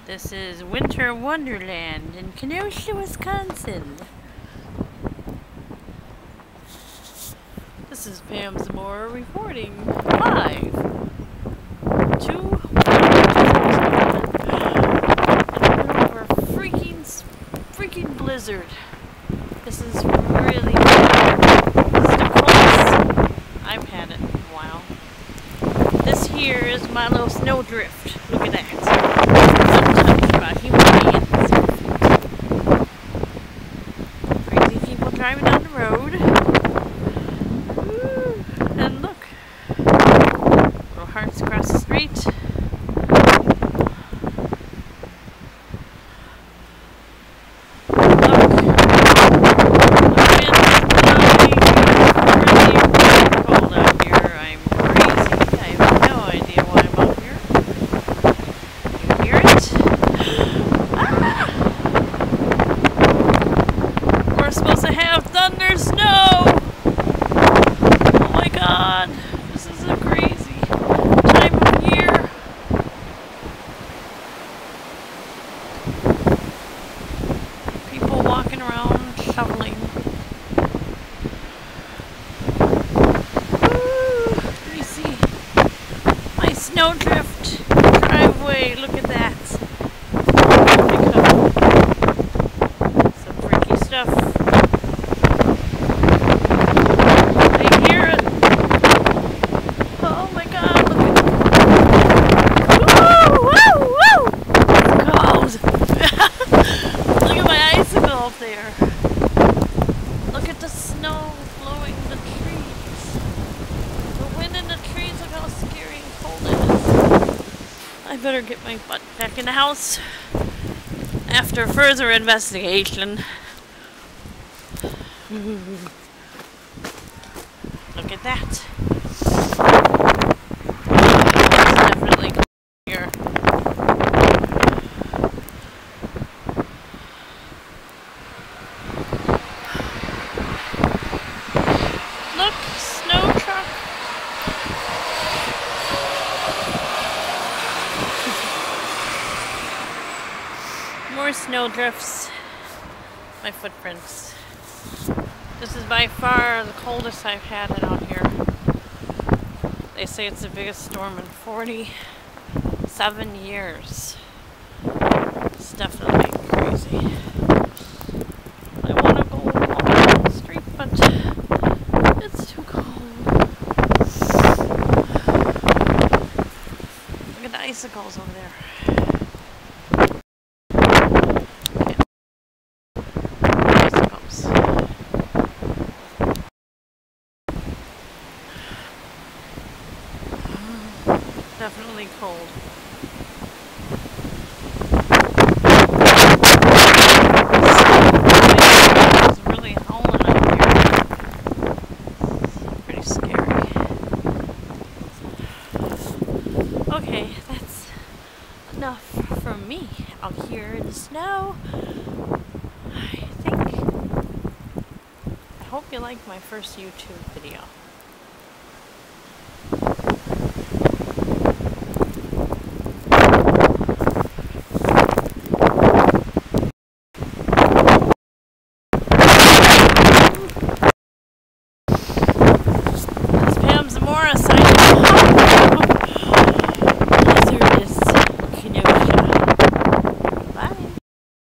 This is Winter Wonderland in Kenosha, Wisconsin. This is Pam Zamora reporting live to over freaking blizzard. This is really bad. This is the coldest I've had it in a while. This here is my little snowdrift. Look at that. Untouched by human beings. Crazy people driving down the road. Ooh, and look. Little hearts across the street. Thunder, snow! Oh my god, this is a crazy time of year. People walking around shoveling. Ooh, let me see. My snowdrift driveway, look at that. Some freaky stuff. There. Look at the snow blowing the trees. The wind in the trees, look how scary and cold it is. I better get my butt back in the house after further investigation. Look at that. It's definitely here. Look, snow truck. More snow drifts. My footprints. This is by far the coldest I've had it out here. They say it's the biggest storm in 47 years. It's definitely crazy. I want to go walk down the street, but it's too cold. Look at the icicles over there. Icicles. Definitely cold. It's really howling out here. Pretty scary. Okay, that's enough from me out here in the snow. I hope you liked my first YouTube video.